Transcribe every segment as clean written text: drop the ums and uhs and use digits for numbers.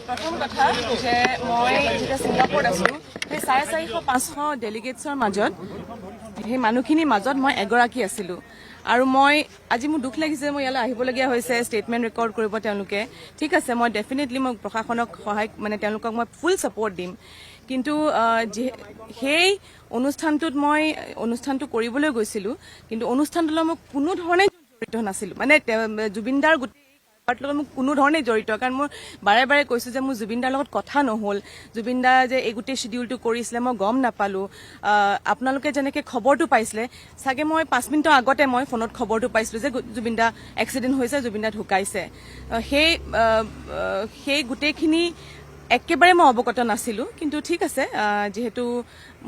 প্ৰথম কথা যে মই যেতিয়া ছিংগাপুৰত আছো সেই 450-500 ডেলিগেটছৰ মাজত সেই মানুহখিনিৰ মাজত মই এগৰাকী আছিলো আৰু মই আজি মোৰ দুখ লাগিছে মই ইয়ালৈ আহিবলগীয়া হৈছে ষ্টেটমেণ্ট ৰেকৰ্ড কৰিব তেওঁলোকে ঠিক আছে মই ডেফিনেটলি মই প্ৰশাসনক সহায় মানে তেওঁলোকক মই ফুল ছাপোৰ্ট দিম কিন্তু সেই অনুষ্ঠানটো কৰিবলৈ গৈছিলো কিন্তু অনুষ্ঠানটোলৈ মই কোনো ধৰণে জড়িত নাছিলো মানে জুবিনদাৰ লগত মোক কোনো ধৰণে জড়িত কাৰণ মই বাৰে বাৰে কৈছো যে মোৰ জুবিনদাৰ লগত কথা নহল জুবিনদা যে এই গোটেই শিডিউলটো কৰিছিলে মই গম নাপালো আপোনালোকে যেনেকে খবৰটো পাইছিলে চাগে মই 5 মিনিটৰ আগতে মই ফোনত খবৰটো পাইছিলো যে জুবিনদা এক্সিডেণ্ট হৈছে জুবিনদা ঢুকাইছে সেই গোটেইখিনি একেবাৰে মই অৱগত নাছিলো কিন্তু ঠিক আছে যেহেতু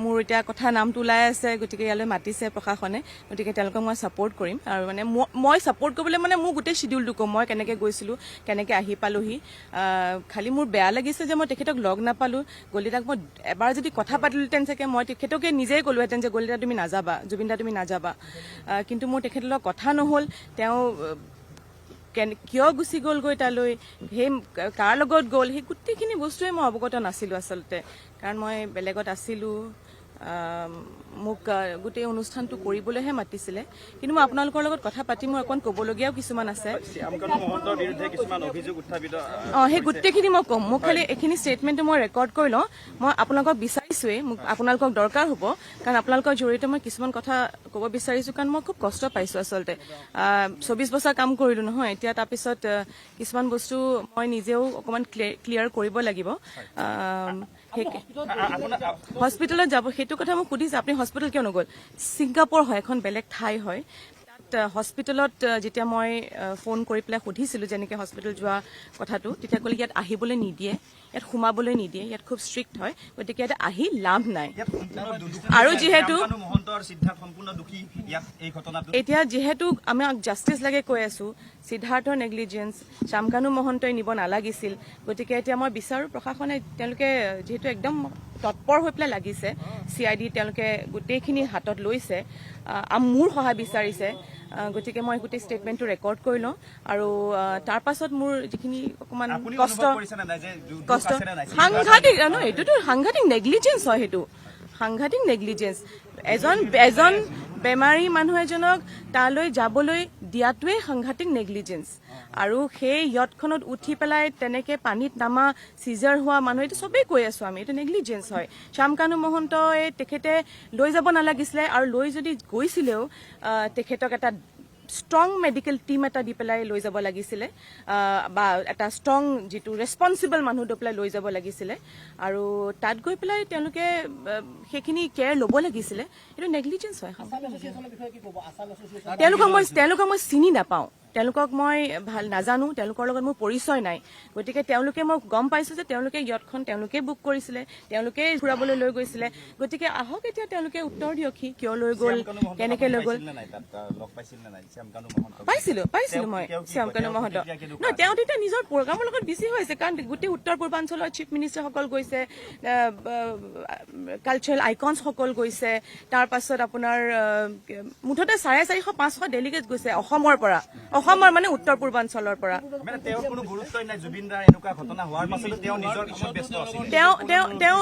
মোৰ এতিয়া কথা নামটো ওলাই আছে গতিকে ইয়ালৈ মাতিছে প্ৰশাসনে গতিকে তেওঁলোকক মই ছাপোৰ্ট কৰিম আৰু মানে মই ছাপোৰ্ট কৰিবলৈ মানে মোৰ গোটেই শিডিউলটো কম মই কেনেকৈ গৈছিলো কেনেকৈ আহি পালোহি খালি মোৰ বেয়া লাগিছে যে মই তেখেতক লগ নাপালো গলিতাক মই এবাৰ যদি কথা পাতিলোহেঁতেন চাগে মই তেখেতকে নিজেই ক'লোহেঁতেন যে গলিতা তুমি নাযাবা জুবিনদা তুমি নাযাবা কিন্তু মোৰ তেখেতৰ লগত কথা নহ'ল তেওঁ কিয় গুচি গ'লগৈ তালৈ সেই কাৰ লগত গ'ল সেই গোটেইখিনি বস্তুৱে মই অৱগত নাছিলো আচলতে কাৰণ মই বেলেগত আছিলো মোক গোটেই অনুষ্ঠানটো কৰিবলৈহে মাতিছিলে কিন্তু মই আপোনালোকৰ লগত কথা পাতি মোৰ অকণ ক'বলগীয়াও কিছুমান আছে সেই গোটেইখিনি মই ক'ম মোক খালি এইখিনি ষ্টেটমেণ্টটো মই ৰেকৰ্ড কৰি লওঁ মই আপোনালোকক বিচাৰিছোৱেই মোক আপোনালোকক দৰকাৰ হ'ব কাৰণ আপোনালোকৰ জৰিয়তে মই কিছুমান কথা ক'ব বিচাৰিছো কাৰণ মই খুব কষ্ট পাইছো আচলতে 24 বছৰ কাম কৰিলো নহয় এতিয়া তাৰপিছত কিছুমান বস্তু মই নিজেও অকণমান ক্লিয়াৰ কৰিব লাগিব হস্পিটেলত যাব সেইটো কথা মোক সুধিছে আপুনি হস্পিটেল কিয় নগ'ল ছিংগাপুৰ হয় এখন বেলেগ ঠাই হয় তাত হস্পিটেলত যেতিয়া মই ফোন কৰি পেলাই সুধিছিলো যেনেকৈ হস্পিটেল যোৱা কথাটো তেতিয়া ক'লে ইয়াত আহিবলৈ নিদিয়ে ইয়াত সোমাবলৈ নিদিয়ে ইয়াত খুব ষ্ট্ৰিক্ট হয় গতিকে ইয়াত আহি লাভ নাই আৰু যিহেতু এতিয়া যিহেতু আমাক জাষ্টিচ লাগে কৈ আছো সিদ্ধাৰ্থৰ নেগলিজেঞ্চ শ্যামকানু মহন্তই নিব নালাগিছিল গতিকে এতিয়া মই বিচাৰো প্ৰশাসনে তেওঁলোকে যিহেতু একদম তৎপৰ হৈ পেলাই লাগিছে CID তেওঁলোকে গোটেইখিনি হাতত লৈছে মোৰ সহায় বিচাৰিছে গতিকে মই গোটেই ষ্টেটমেণ্টটো ৰেকৰ্ড কৰি লওঁ আৰু তাৰ পাছত মোৰ যিখিনি অকণমান কষ্ট সাংঘাতিক এইটোতো সাংঘাতিক নেগলিজেঞ্চ হয় সেইটো সাংঘাতিক নেগলিজেঞ্চ এজন বেমাৰী মানুহ এজনক তালৈ যাবলৈ দিয়াটোৱে সাংঘাতিক নেগলিজেঞ্চ আৰু সেই ইয়টখনত উঠি পেলাই তেনেকে পানীত নামা চিজাৰ হোৱা মানুহ এইটো চবেই কৈ আছো আমি এইটো নেগলিজেঞ্চ হয় শ্যামকানু মহন্তই তেখেতে লৈ যাব নালাগিছিলে আৰু লৈ যদি গৈছিলেও তেখেতক এটা ষ্ট্ৰং মেডিকেল টিম এটা দি পেলাই লৈ যাব লাগিছিলে বা এটা ষ্ট্ৰং যিটো ৰেছপনচিবল মানুহ দি পেলাই লৈ যাব লাগিছিলে আৰু তাত গৈ পেলাই তেওঁলোকে সেইখিনি কেয়াৰ ল'ব লাগিছিলে এইটো নেগলিজেঞ্চ হয় তেওঁলোকক মই চিনি নাপাওঁ তেওঁলোকক মই ভাল নাজানো তেওঁলোকৰ লগত মোৰ পৰিচয় নাই গতিকে তেওঁলোকে মই গম পাইছো যে তেওঁলোকে ইয়টখন তেওঁলোকে বুক কৰিছিলে তেওঁলোকে ঘূৰাবলৈ লৈ গৈছিলে গতিকে আহক এতিয়া তেওঁলোকে উত্তৰ দিয়ক কিয় লৈ গ'ল কেনেকে লৈ গ'ল পাইছিলো মই শ্যামকানু মহন্ত নহয় তেওঁ তেতিয়া নিজৰ প্ৰগ্ৰামৰ লগত বিজি হৈছে কাৰণ গোটেই উত্তৰ পূৰ্বাঞ্চলৰ চিফ মিনিষ্টাৰসকল গৈছে কালচাৰেল আইকনছসকল গৈছে তাৰ পাছত আপোনাৰ মুঠতে 450-500 ডেলিগেট গৈছে অসমৰ মানে উত্তৰ পূৰ্বাঞ্চলৰ পৰা তেওঁ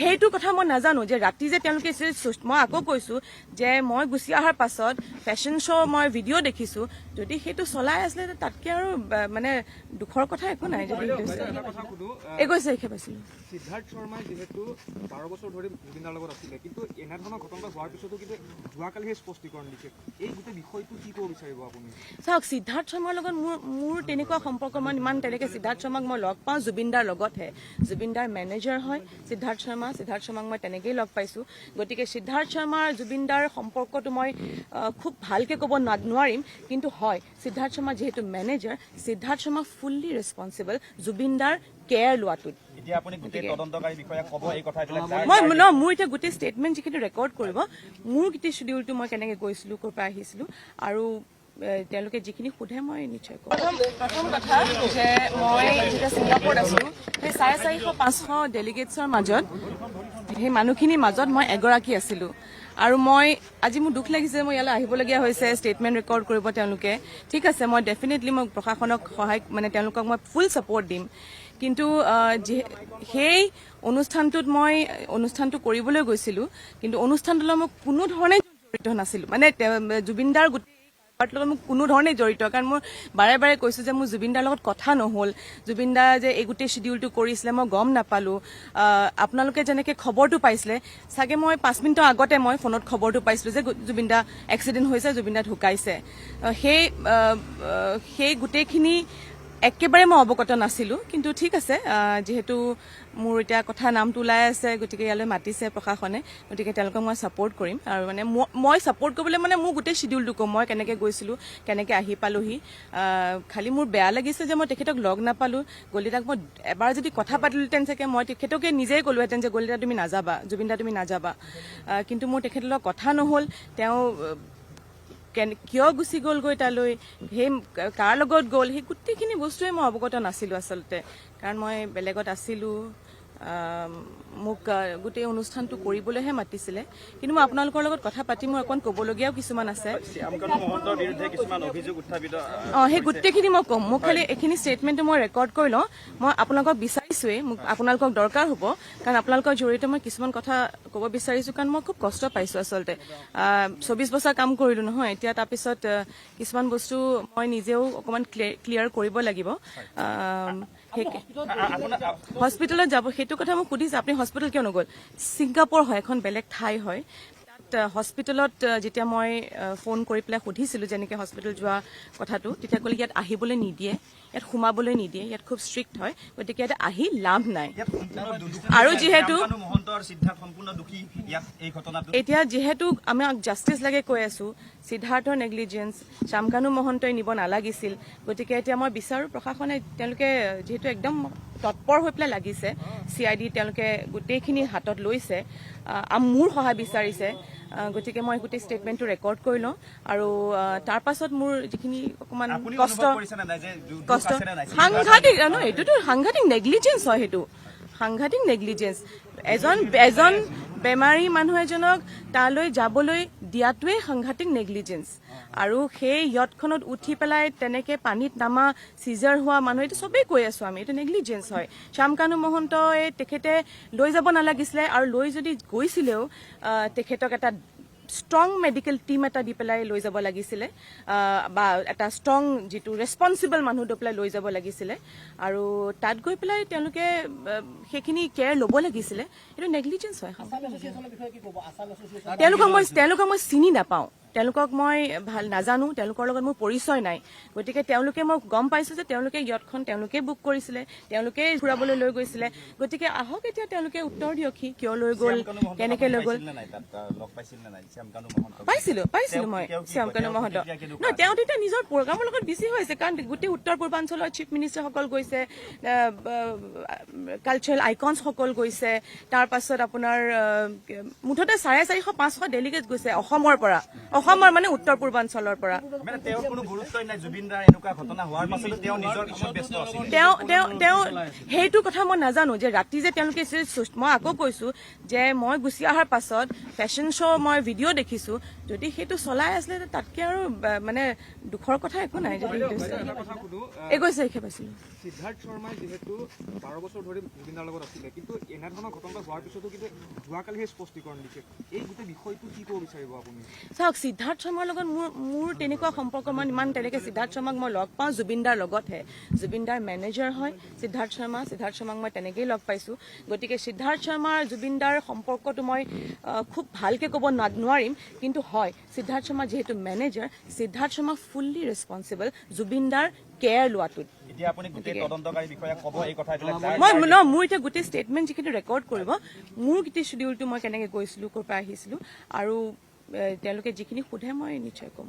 সেইটো কথা মই নাজানো যে ৰাতি যে তেওঁলোকে মই আকৌ কৈছো যে মই গুচি অহাৰ পাছত ফেশ্বন শ্ব' মই ভিডিঅ' দেখিছো যদি সেইটো চলাই আছিলে তাতকে আৰু মানে দুখৰ কথা একো নাই যদি 21 তাৰিখে পাইছিলো সিদ্ধাৰ্থ শৰ্মাই যিহেতু 12 বছৰ ধৰি জুবিনদাৰ লগত আছিলে কিন্তু এনেধৰণৰ ঘটনা হোৱাৰ পিছতো কিন্তু যোৱাকালিহে স্পষ্টীকৰণ দিছে এই গোটেই বিষয়টো কি ক'ব বিচাৰিব আপুনি চাওক সিদ্ধাৰ্থ শৰ্মাৰ লগত মোৰ তেনেকুৱা সম্পৰ্ক মই ইমান তেনেকে সিদ্ধাৰ্থ শৰ্মাক মই লগ পাওঁ জুবিনদাৰ লগতহে জুবিনদাৰ মেনেজাৰ হয় সিদ্ধাৰ্থ শৰ্মাক মই তেনেকেই লগ পাইছো গতিকে সিদ্ধাৰ্থ শৰ্মাৰ জুবিনদাৰ সম্পৰ্কটো মই খুব ভালকে ক'ব নোৱাৰিম কিন্তু হয় সিদ্ধাৰ্থ শৰ্মা যিহেতু manager Siddhartha Sharma fully responsible জুবিনদাৰ কেয়াৰ লোৱাটোত মোৰ এতিয়া গোটেই ষ্টেটমেণ্ট যিখিনি ৰেকৰ্ড কৰিব মোৰ গোটেই শিডিউলটো মই কেনেকে গৈছিলো ক'ৰ পৰা আহিছিলো আৰু তেওঁলোকে যিখিনি সোধে মই নিশ্চয় ক'ম প্ৰথম কথা যে মই যেতিয়া ছিংগাপুৰত আছো সেই 450-500 ডেলিগেটছৰ মাজত সেই মানুহখিনিৰ মাজত মই এগৰাকী আছিলো আৰু মই আজি মোৰ দুখ লাগিছে মই ইয়ালৈ আহিবলগীয়া হৈছে ষ্টেটমেণ্ট ৰেকৰ্ড কৰিব তেওঁলোকে ঠিক আছে মই ডেফিনেটলি মই প্ৰশাসনক সহায় মানে তেওঁলোকক মই ফুল ছাপোৰ্ট দিম কিন্তু সেই অনুষ্ঠানটো কৰিবলৈ গৈছিলো, কিন্তু অনুষ্ঠানটোৰ লগত মই কোনো ধৰণে জড়িত নাছিলো। মানে জুবিন দাৰ গোটেই লগত মোক কোনো ধৰণে জড়িত, কাৰণ মই বাৰে বাৰে কৈছো যে মোৰ জুবিন দাৰ লগত কথা নহল। জুবিন দা যে এই গোটেই শিডিউলটো কৰিছিলে মই গম নাপালো। আপোনালোকে যেনেকে খবৰটো পাইছিলে, চাগে মই 5 মিনিটৰ আগতে মই ফোনত খবৰটো পাইছিলো যে জুবিন দা এক্সিডেণ্ট হৈছে, জুবিন দা ঢুকাইছে। সেই গোটেইখিনি একেবাৰে মই অৱগত নাছিলো, কিন্তু ঠিক আছে, যিহেতু মোৰ এতিয়া কথা নামটো ওলাই আছে, গতিকে ইয়ালৈ মাতিছে প্ৰশাসনে, গতিকে তেওঁলোকক মই ছাপোৰ্ট কৰিম। আৰু মানে মই ছাপোৰ্ট কৰিবলৈ মানে মোৰ গোটেই শিডিউলটো ক'ম, মই কেনেকৈ গৈছিলো, কেনেকৈ আহি পালোহি। খালি মোৰ বেয়া লাগিছে যে মই তেখেতক লগ নাপালো। গলিতাক মই এবাৰ যদি কথা পাতিলোহেঁতেন চাগে মই তেখেতকে নিজেই ক'লোহেঁতেন যে গলিতা তুমি নাযাবা, জুবিন দা তুমি নাযাবা। কিন্তু মোৰ তেখেতৰ লগত কথা নহ'ল। তেওঁ কিয় গুচি গ'লগৈ তালৈ, সেই কাৰ লগত গ'ল, সেই গোটেইখিনি বস্তুৱে মই অৱগত নাছিলো আচলতে, কাৰণ মই বেলেগত আছিলো। মোক গোটেই অনুষ্ঠানটো কৰিবলৈহে মাতিছিলে, কিন্তু মই আপোনালোকৰ লগত কথা পাতি মোৰ অকণ ক'বলগীয়াও কিছুমান আছে। সেই গোটেইখিনি মই ক'ম। মোক খালি এইখিনি ষ্টেটমেণ্টটো মই ৰেকৰ্ড কৰি লওঁ। মই আপোনালোকক বিচাৰিছোৱেই, মোক আপোনালোকক দৰকাৰ হ'ব, কাৰণ আপোনালোকৰ জৰিয়তে মই কিছুমান কথা ক'ব বিচাৰিছো, কাৰণ মই খুব কষ্ট পাইছো আচলতে। 24 বছৰ কাম কৰিলো নহয়, এতিয়া তাৰপিছত কিছুমান বস্তু মই নিজেও অকণমান ক্লিয়াৰ কৰিব লাগিব। হস্পিটেলত যাব, সেইটো কথা মোক সুধিছে, আপুনি হস্পিটেল কিয় নগ'ল? ছিংগাপুৰ হয়, এখন বেলেগ ঠাই হয়। হস্পিটেলত যেতিয়া মই ফোন কৰি পেলাই সুধিছিলো যেনেকৈ হস্পিটেল যোৱা কথাটো, তেতিয়া ক'লে ইয়াত আহিবলৈ নিদিয়ে, ইয়াত সোমাবলৈ নিদিয়ে, ইয়াত খুব ষ্ট্ৰিক্ট হয়, গতিকে ইয়াত আহি লাভ নাই। আৰু যিহেতু এতিয়া যিহেতু আমাক জাষ্টিচ লাগে কৈ আছো, সিদ্ধাৰ্থৰ নেগলিজেঞ্চ, শ্যামকানু মহন্তই নিব নালাগিছিল, গতিকে এতিয়া মই বিচাৰো প্ৰশাসনে, তেওঁলোকে যিহেতু একদম তৎপৰ হৈ পেলাই লাগিছে, CID তেওঁলোকে গোটেইখিনি হাতত লৈছে, মোৰ সহায় বিচাৰিছে, গতিকে মই গোটেই ষ্টেটমেণ্টটো ৰেকৰ্ড কৰি লওঁ। আৰু তাৰ পাছত মোৰ যিখিনি অকণমান কষ্ট সাংঘাতিক, এইটোতো সাংঘাতিক নেগলিজেঞ্চ হয়, সেইটো সাংঘাতিক নেগলিজেঞ্চ। এজন বেমাৰী মানুহ এজনক তালৈ যাবলৈ দিয়াটোৱে সাংঘাতিক নেগলিজেঞ্চ। আৰু সেই য়টখনত উঠি পেলাই তেনেকে পানীত নামা, চিজাৰ হোৱা মানুহ, এইটো চবেই কৈ আছো আমি, এইটো নেগলিজেঞ্চ হয়। শ্যামকানু মহন্তই তেখেতে লৈ যাব নালাগিছিলে, আৰু লৈ যদি গৈছিলেও তেখেতক এটা ষ্ট্ৰং মেডিকেল টিম এটা দি পেলাই লৈ যাব লাগিছিলে, বা এটা ষ্ট্ৰং যিটো ৰেছপনচিবল মানুহ দি পেলাই লৈ যাব লাগিছিলে, আৰু তাত গৈ পেলাই তেওঁলোকে সেইখিনি কেয়াৰ ল'ব লাগিছিলে। এইটো নেগলিজেঞ্চ হয়। তেওঁলোকক মই চিনি নাপাওঁ, তেওঁলোকক মই ভাল নাজানো, তেওঁলোকৰ লগত মোৰ পৰিচয় নাই, গতিকে তেওঁলোকে মই গম পাইছো যে তেওঁলোকে য়টখন তেওঁলোকে বুক কৰিছিলে, তেওঁলোকে ঘূৰাবলৈ লৈ গৈছিলে, গতিকে আহক এতিয়া তেওঁলোকে উত্তৰ দিয়কহি, কিয় লৈ গ'ল, কেনেকে লৈ গ'ল। পাইছিলো মই শ্যামকানু মহন্ত। নহয়, তেওঁ তেতিয়া নিজৰ প্ৰগ্ৰামৰ লগত বিজি হৈছে, কাৰণ গোটেই উত্তৰ পূৰ্বাঞ্চলৰ চিফ মিনিষ্টাৰসকল গৈছে, কালচাৰেল আইকনছসকল গৈছে, তাৰ পাছত আপোনাৰ মুঠতে 450-500 ডেলিগেট গৈছে অসমৰ পৰা, অসমৰ মানে উত্তৰ পূৰ্বাঞ্চলৰ পৰা। তেওঁ সেইটো কথা মই নাজানো, যে ৰাতি যে তেওঁলোকে, মই আকৌ কৈছো যে মই গুচি অহাৰ পাছত ফেশ্বন শ্ব' মই ভিডিঅ' দেখিছো, যদি সেইটো চলাই আছিলে তাতকে আৰু মানে দুখৰ কথা একো নাই। যদি গৈছে পাইছিলো। সিদ্ধাৰ্থ শৰ্মাই যিহেতু 12 বছৰ ধৰি জুবিনৰ লগত আছিলে, কিন্তু এনেধৰণৰ ঘটনা হোৱাৰ পিছতো কিন্তু যোৱাকালি সেই স্পষ্টীকৰণ দিছে, এই গোটেই বিষয়টো কি ক'ব বিচাৰিব আপুনি? চাওক, সিদ্ধাৰ্থ শৰ্মাৰ লগত মোৰ তেনেকুৱা সম্পৰ্ক, মই ইমান তেনেকে সিদ্ধাৰ্থ শৰ্মাক মই লগ পাওঁ জুবিন দাৰ লগতহে। জুবিন দাৰ মেনেজাৰ হয় সিদ্ধাৰ্থ শৰ্মাক মই তেনেকেই লগ পাইছো। গতিকে সিদ্ধাৰ্থ শৰ্মাৰ জুবিন দাৰ সম্পৰ্কটো মই খুব ভালকে ক'ব নোৱাৰিম, কিন্তু হয়, সিদ্ধাৰ্থ শৰ্মা যিহেতু manager, Siddhartha Sharma fully responsible Zubeen দাৰ কেয়াৰ লোৱাটোত। মোৰ এতিয়া গোটেই ষ্টেটমেণ্ট যিখিনি ৰেকৰ্ড কৰিব, মোৰ গোটেই শিডিউলটো মই কেনেকে গৈছিলো, ক'ৰ পৰা আহিছিলো, আৰু তেওঁলোকে যিখিনি সোধে মই নিশ্চয় ক'ম।